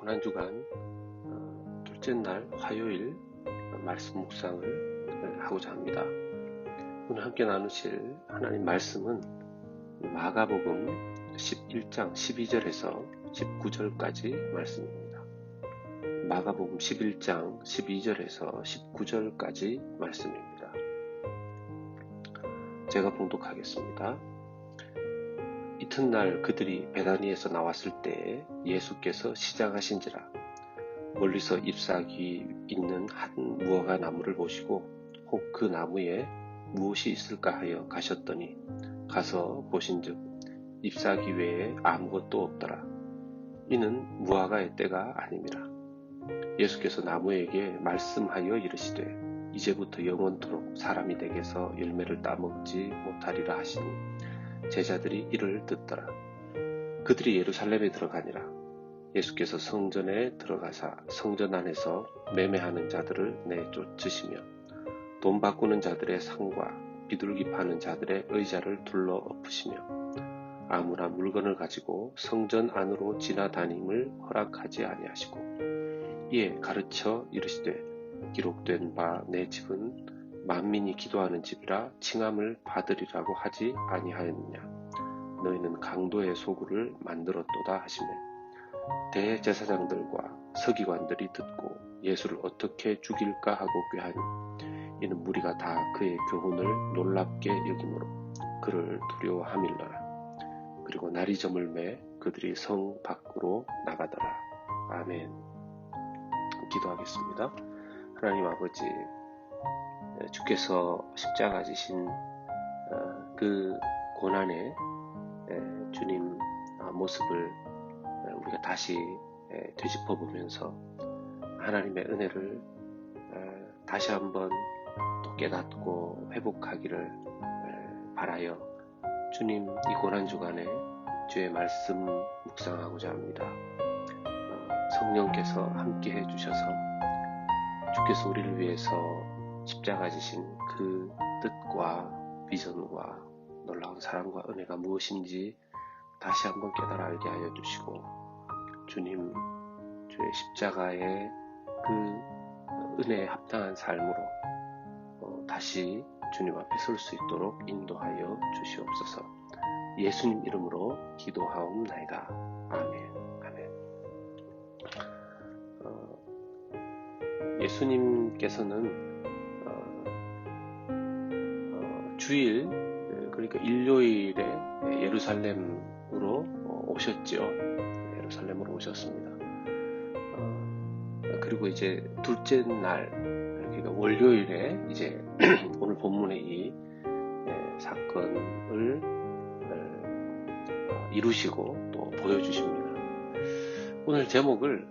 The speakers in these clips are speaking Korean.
고난주간 둘째 날 화요일 말씀 묵상을 하고자 합니다. 오늘 함께 나누실 하나님 말씀은 마가복음 11장 12절에서 19절까지 말씀입니다. 마가복음 11장 12절에서 19절까지 말씀입니다. 제가 봉독하겠습니다. 이튿날 그들이 베다니에서 나왔을 때에 예수께서 시장하신지라 멀리서 잎사귀 있는 한 무화과 나무를 보시고 혹 그 나무에 무엇이 있을까 하여 가셨더니 가서 보신즉 잎사귀 외에 아무것도 없더라. 이는 무화과의 때가 아님이라. 예수께서 나무에게 말씀하여 이르시되 이제부터 영원토록 사람이 댁에서 열매를 따먹지 못하리라 하시니 제자들이 이를 듣더라. 그들이 예루살렘에 들어가니라. 예수께서 성전에 들어가사 성전 안에서 매매하는 자들을 내쫓으시며 돈 바꾸는 자들의 상과 비둘기 파는 자들의 의자를 둘러 엎으시며 아무나 물건을 가지고 성전 안으로 지나다님을 허락하지 아니하시고 이에 가르쳐 이르시되 기록된 바 내 집은 만민이 기도하는 집이라 칭함을 받으리라고 하지 아니하였느냐. 너희는 강도의 소굴을 만들었도다 하시매 대제사장들과 서기관들이 듣고 예수를 어떻게 죽일까 하고 꾀하니 이는 무리가 다 그의 교훈을 놀랍게 여기므로 그를 두려워함일러라. 그리고 날이 저물매 그들이 성 밖으로 나가더라. 아멘. 기도하겠습니다. 하나님 아버지, 주께서 십자가 지신 그 고난의 주님 모습을 우리가 다시 되짚어 보면서 하나님의 은혜를 다시 한번 또 깨닫고 회복하기를 바라여 주님 이 고난주간에 주의 말씀 묵상하고자 합니다. 성령께서 함께 해주셔서 주께서 우리를 위해서 십자가 지신 그 뜻과 비전과 놀라운 사랑과 은혜가 무엇인지 다시 한번 깨달아 알게 하여 주시고 주님 주의 십자가의 그 은혜에 합당한 삶으로 다시 주님 앞에 설 수 있도록 인도하여 주시옵소서. 예수님 이름으로 기도하옵나이다. 아멘. 아멘. 예수님께서는 주일 그러니까 일요일에 예루살렘으로 오셨죠. 예루살렘으로 오셨습니다. 그리고 이제 둘째 날 그러니까 월요일에 이제 오늘 본문의 이 사건을 이루시고 또 보여주십니다. 오늘 제목을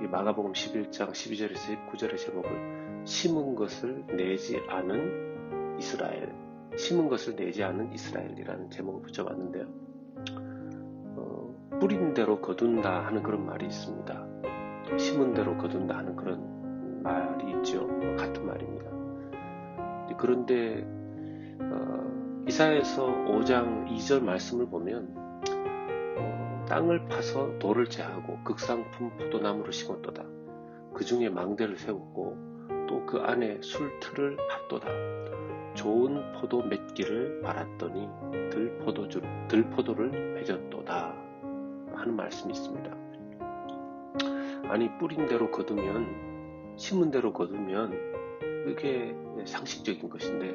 이 마가복음 11장 12절에서 19절의 제목을 심은 것을 내지 않은 이스라엘, 심은 것을 내지 않은 이스라엘이라는 제목을 붙여봤는데요. 뿌린 대로 거둔다 하는 그런 말이 있습니다. 심은 대로 거둔다 하는 그런 말이 있죠. 같은 말입니다. 그런데 이사야서 5장 2절 말씀을 보면 땅을 파서 돌을 제하고 극상품 포도나무를 심었도다. 그 중에 망대를 세웠고 또 그 안에 술틀을 팠도다. 좋은 포도 맺기를 바랐더니 들포도를 맺었도다 하는 말씀이 있습니다. 아니 뿌린 대로 거두면 심은 대로 거두면 그게 상식적인 것인데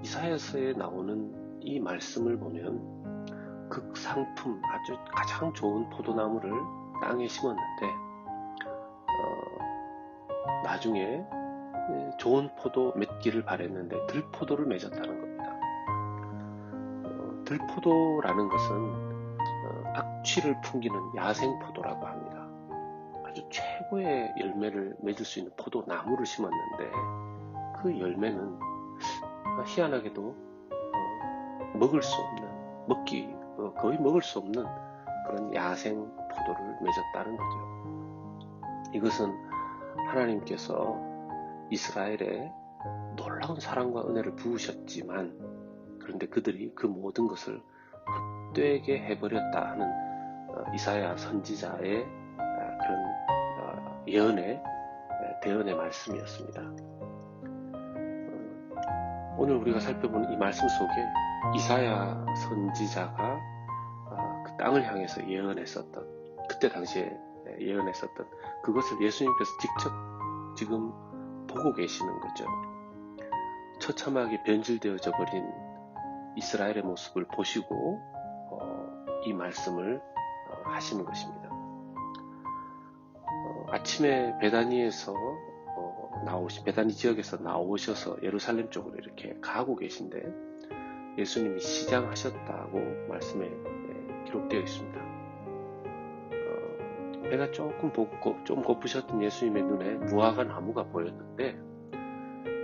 이사야서에 나오는 이 말씀을 보면 극상품 아주 가장 좋은 포도나무를 땅에 심었는데 나중에 좋은 포도 맺기를 바랬는데 들포도를 맺었다는 겁니다. 들포도라는 것은 악취를 풍기는 야생포도라고 합니다. 아주 최고의 열매를 맺을 수 있는 포도나무를 심었는데 그 열매는 희한하게도 거의 먹을 수 없는 그런 야생 포도를 맺었다는 거죠. 이것은 하나님께서 이스라엘에 놀라운 사랑과 은혜를 부으셨지만 그런데 그들이 그 모든 것을 헛되게 해버렸다 하는 이사야 선지자의 그런 대언의 말씀이었습니다. 오늘 우리가 살펴보는 이 말씀 속에 이사야 선지자가 그 땅을 향해서 예언했었던, 그때 당시에 예언했었던 그것을 예수님께서 직접 지금 보고 계시는 거죠. 처참하게 변질되어져 버린 이스라엘의 모습을 보시고 이 말씀을 하시는 것입니다. 아침에 베다니에서 베다니 지역에서 나오셔서 예루살렘 쪽으로 이렇게 가고 계신데 예수님이 시장하셨다고 말씀에 기록되어 있습니다. 배가 좀 고프셨던 예수님의 눈에 무화과 나무가 보였는데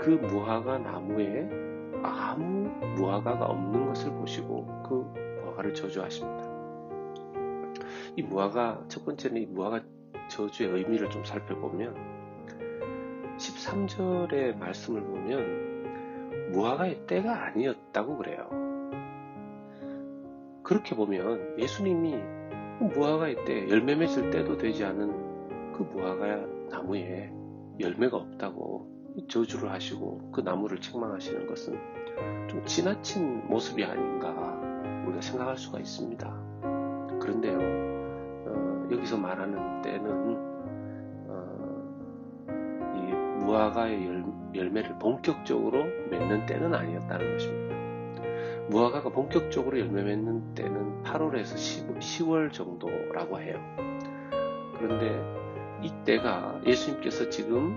그 무화과 나무에 아무 무화과가 없는 것을 보시고 그 무화과를 저주하십니다. 이 무화과, 첫 번째는 이 무화과 저주의 의미를 좀 살펴보면 13절의 말씀을 보면 무화과의 때가 아니었다고 그래요. 그렇게 보면 예수님이 무화과의 때, 열매 맺을 때도 되지 않은 그 무화과 나무에 열매가 없다고 저주를 하시고 그 나무를 책망하시는 것은 좀 지나친 모습이 아닌가 우리가 생각할 수가 있습니다. 그런데요, 여기서 말하는 때는 이 무화과의 열매를 본격적으로 맺는 때는 아니었다는 것입니다. 무화과가 본격적으로 열매 맺는 때는 8월에서 10월 정도라고 해요. 그런데 이 때가 예수님께서 지금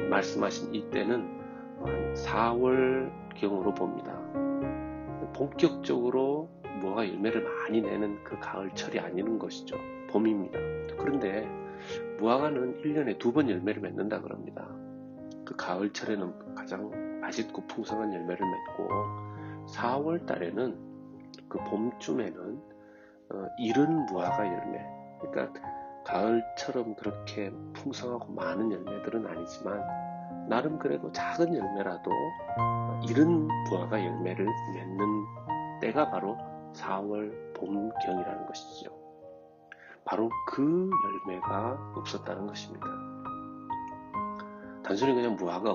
말씀하신 이 때는 한 4월경으로 봅니다. 본격적으로 무화과 열매를 많이 내는 그 가을철이 아니는 것이죠. 봄입니다. 그런데 무화과는 1년에 2번 열매를 맺는다 그럽니다. 그 가을철에는 가장 맛있고 풍성한 열매를 맺고 4월 달에는 그 봄쯤에는 이른 무화과 열매, 그러니까 가을처럼 그렇게 풍성하고 많은 열매들은 아니지만 나름 그래도 작은 열매라도 이른 무화과 열매를 맺는 때가 바로 4월 봄경이라는 것이죠. 바로 그 열매가 없었다는 것입니다. 단순히 그냥 무화과가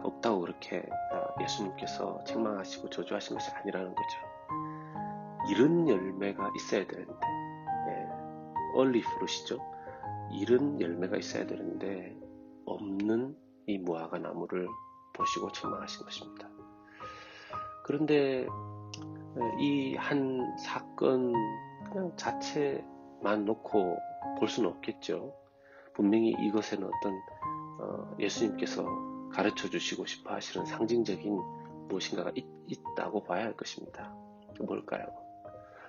없다고 그렇게 예수님께서 책망하시고 저주하신 것이 아니라는 거죠. 이른 열매가 있어야 되는데, early fruit이죠. 이른 열매가 있어야 되는데 없는 이 무화과 나무를 보시고 책망하신 것입니다. 그런데 이 한 사건 그냥 자체만 놓고 볼 수는 없겠죠. 분명히 이것에는 어떤 예수님께서 가르쳐 주시고 싶어 하시는 상징적인 무엇인가가 있다고 봐야 할 것입니다. 뭘까요?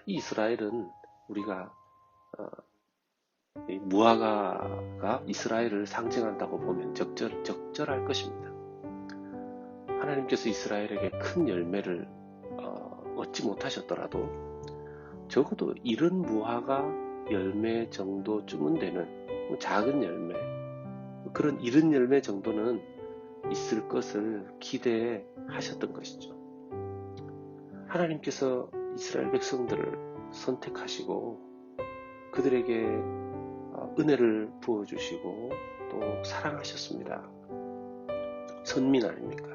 이 이스라엘은 우리가 이 무화과가 이스라엘을 상징한다고 보면 적절할 것입니다. 하나님께서 이스라엘에게 큰 열매를 얻지 못하셨더라도 적어도 이른 무화과 열매 정도쯤은 되는 작은 열매, 그런 이른 열매 정도는 있을 것을 기대하셨던 것이죠. 하나님께서 이스라엘 백성들을 선택하시고 그들에게 은혜를 부어주시고 또 사랑하셨습니다. 선민 아닙니까?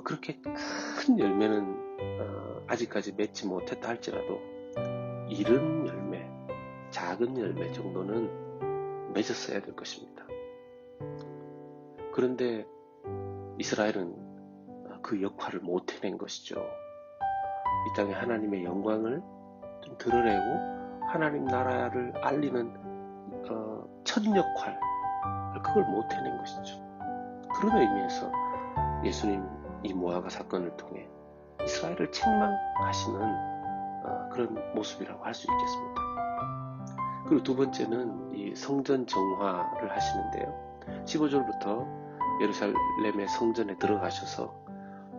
그렇게 큰 열매는 아직까지 맺지 못했다 할지라도 이른 열매, 작은 열매 정도는 맺었어야 될 것입니다. 그런데 이스라엘은 그 역할을 못 해낸 것이죠. 이 땅에 하나님의 영광을 좀 드러내고 하나님 나라를 알리는 첫 역할, 그걸 못 해낸 것이죠. 그런 의미에서 예수님 이 무화과 사건을 통해 이스라엘을 책망하시는 그런 모습이라고 할 수 있겠습니다. 그리고 두 번째는 이 성전 정화를 하시는데요. 15절부터 예루살렘의 성전에 들어가셔서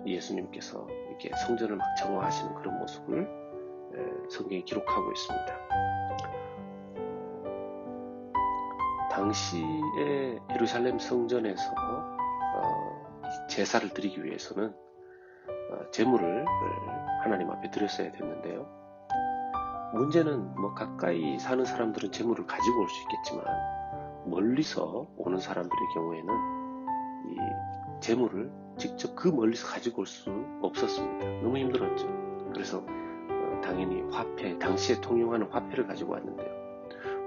예수님께서 이렇게 성전을 막 정화하시는 그런 모습을 성경에 기록하고 있습니다. 당시에 예루살렘 성전에서 제사를 드리기 위해서는 제물을 하나님 앞에 드렸어야 됐는데요. 문제는 뭐 가까이 사는 사람들은 재물을 가지고 올 수 있겠지만 멀리서 오는 사람들의 경우에는 이 재물을 직접 그 멀리서 가지고 올 수 없었습니다. 너무 힘들었죠. 그래서 당연히 화폐, 당시에 통용하는 화폐를 가지고 왔는데요.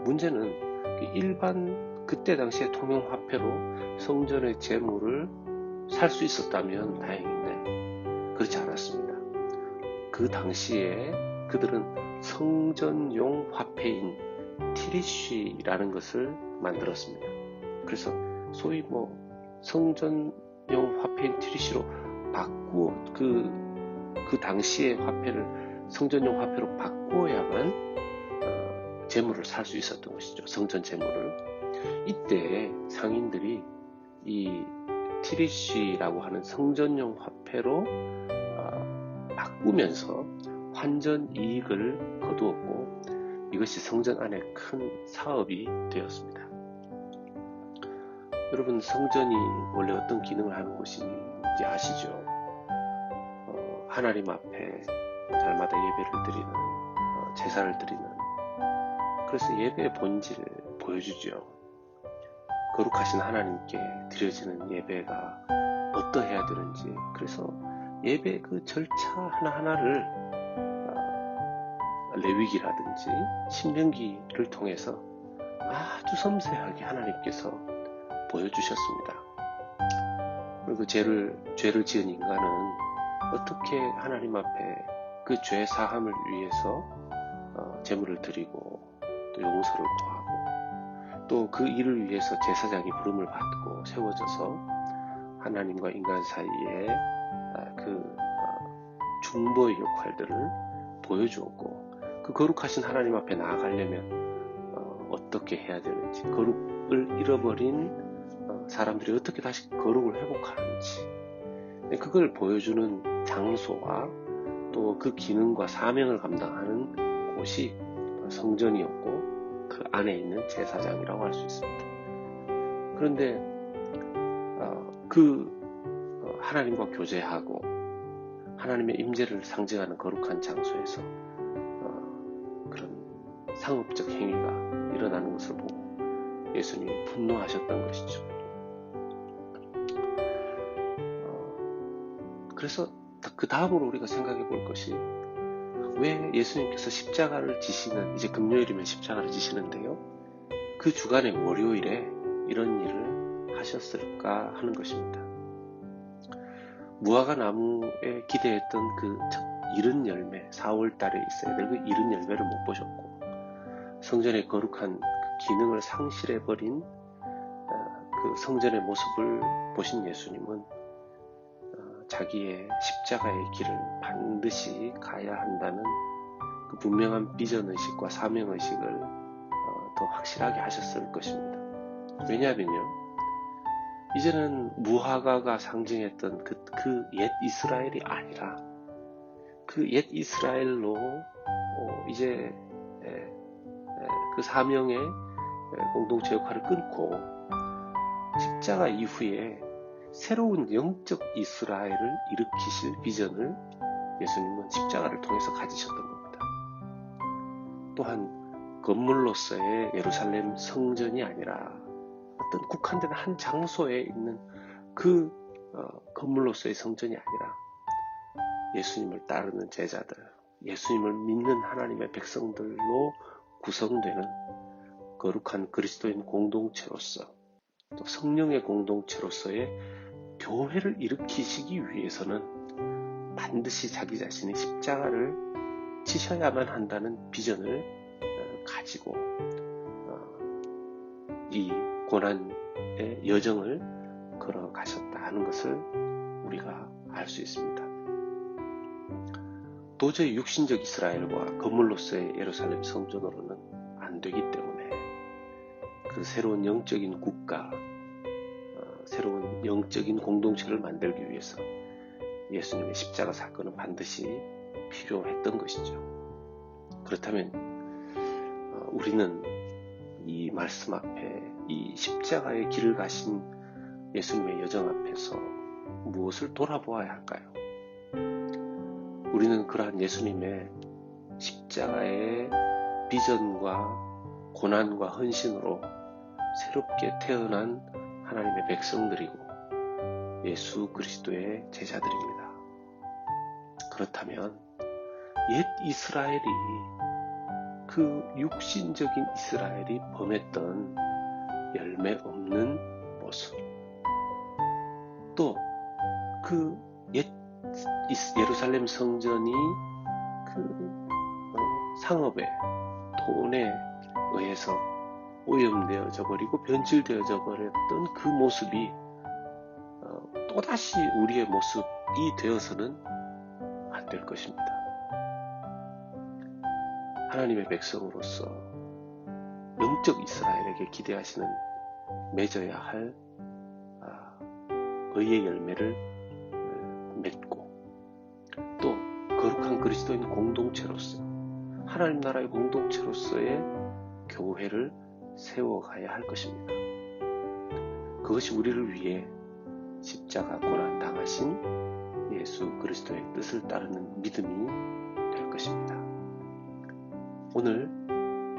문제는 일반 그때 당시에 통용 화폐로 성전의 재물을 살 수 있었다면 다행인데 그렇지 않았습니다. 그 당시에 그들은 성전용 화폐인 티리쉬라는 것을 만들었습니다. 그래서 소위 성전용 화폐인 티리쉬로 바꾸어 그 당시의 화폐를 성전용 화폐로 바꾸어야만 재물을 살 수 있었던 것이죠. 성전 재물을. 이때 상인들이 이 티리쉬라고 하는 성전용 화폐로 바꾸면서 환전 이익을 거두었고 이것이 성전 안에 큰 사업이 되었습니다. 여러분, 성전이 원래 어떤 기능을 하는 곳인지 아시죠? 하나님 앞에 날마다 예배를 드리는, 제사를 드리는, 그래서 예배의 본질을 보여주죠. 거룩하신 하나님께 드려지는 예배가 어떠해야 되는지, 그래서 예배 그 절차 하나하나를 레위기라든지 신명기를 통해서 아주 섬세하게 하나님께서 보여주셨습니다. 그리고 죄를 지은 인간은 어떻게 하나님 앞에 그 죄 사함을 위해서 제물을 드리고 또 용서를 구하고 또 그 일을 위해서 제사장이 부름을 받고 세워져서 하나님과 인간 사이에 그 중보의 역할들을 보여주었고 그 거룩하신 하나님 앞에 나아가려면 어떻게 해야 되는지, 거룩을 잃어버린 사람들이 어떻게 다시 거룩을 회복하는지, 그걸 보여주는 장소와 또 그 기능과 사명을 감당하는 곳이 성전이었고 그 안에 있는 제사장이라고 할 수 있습니다. 그런데 하나님과 교제하고 하나님의 임재를 상징하는 거룩한 장소에서 그런 상업적 행위가 일어나는 것을 보고 예수님이 분노하셨던 것이죠. 그래서 그 다음으로 우리가 생각해 볼 것이 왜 예수님께서 십자가를 지시는, 이제 금요일이면 십자가를 지시는데요, 그 주간의 월요일에 이런 일을 하셨을까 하는 것입니다. 무화과 나무에 기대했던 그 첫 이른 열매, 4월 달에 있어야 될 그 이른 열매를 못 보셨고 성전의 거룩한 그 기능을 상실해버린 그 성전의 모습을 보신 예수님은 자기의 십자가의 길을 반드시 가야 한다는 그 분명한 비전의식과 사명의식을 더 확실하게 하셨을 것입니다. 왜냐하면요, 이제는 무화과가 상징했던 그 옛 이스라엘이 아니라 그 옛 이스라엘로 이제 그 사명의 공동체 역할을 끊고 십자가 이후에 새로운 영적 이스라엘을 일으키실 비전을 예수님은 십자가를 통해서 가지셨던 겁니다. 또한 건물로서의 예루살렘 성전이 아니라 어떤 국한된 한 장소에 있는 그 건물로서의 성전이 아니라 예수님을 따르는 제자들, 예수님을 믿는 하나님의 백성들로 구성되는 거룩한 그리스도인 공동체로서 또 성령의 공동체로서의 교회를 일으키시기 위해서는 반드시 자기 자신의 십자가를 지셔야만 한다는 비전을 가지고 이 고난의 여정을 걸어가셨다 하는 것을 우리가 알 수 있습니다. 도저히 육신적 이스라엘과 건물로서의 예루살렘 성전으로는 안 되기 때문에 그 새로운 영적인 국가, 새로운 영적인 공동체를 만들기 위해서 예수님의 십자가 사건은 반드시 필요했던 것이죠. 그렇다면 우리는 이 말씀 앞에 이 십자가의 길을 가신 예수님의 여정 앞에서 무엇을 돌아보아야 할까요? 우리는 그러한 예수님의 십자가의 비전과 고난과 헌신으로 새롭게 태어난 하나님의 백성들이고 예수 그리스도의 제자들입니다. 그렇다면 옛 이스라엘이, 그 육신적인 이스라엘이 범했던 열매 없는 모습, 또 그 옛 예루살렘 성전이 그 상업에, 돈에 의해서 오염되어져 버리고 변질되어져 버렸던 그 모습이 또다시 우리의 모습이 되어서는 안 될 것입니다. 하나님의 백성으로서 영적 이스라엘에게 기대하시는 맺어야 할 의의 열매를 맺고, 또 거룩한 그리스도인 공동체로서, 하나님 나라의 공동체로서의 교회를 세워가야 할 것입니다. 그것이 우리를 위해 십자가 고난 당하신 예수 그리스도의 뜻을 따르는 믿음이 될 것입니다. 오늘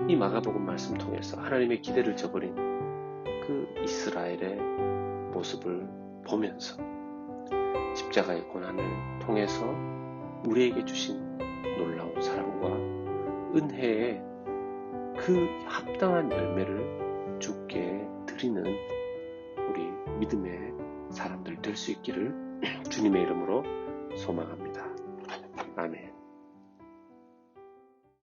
이 마가복음 말씀 통해서 하나님의 기대를 저버린 그 이스라엘의 모습을 보면서 십자가의 고난을 통해서 우리에게 주신 놀라운 사랑과 은혜의 그 합당한 열매를 주께 드리는 우리 믿음의 사람들 될 수 있기를 주님의 이름으로 소망합니다.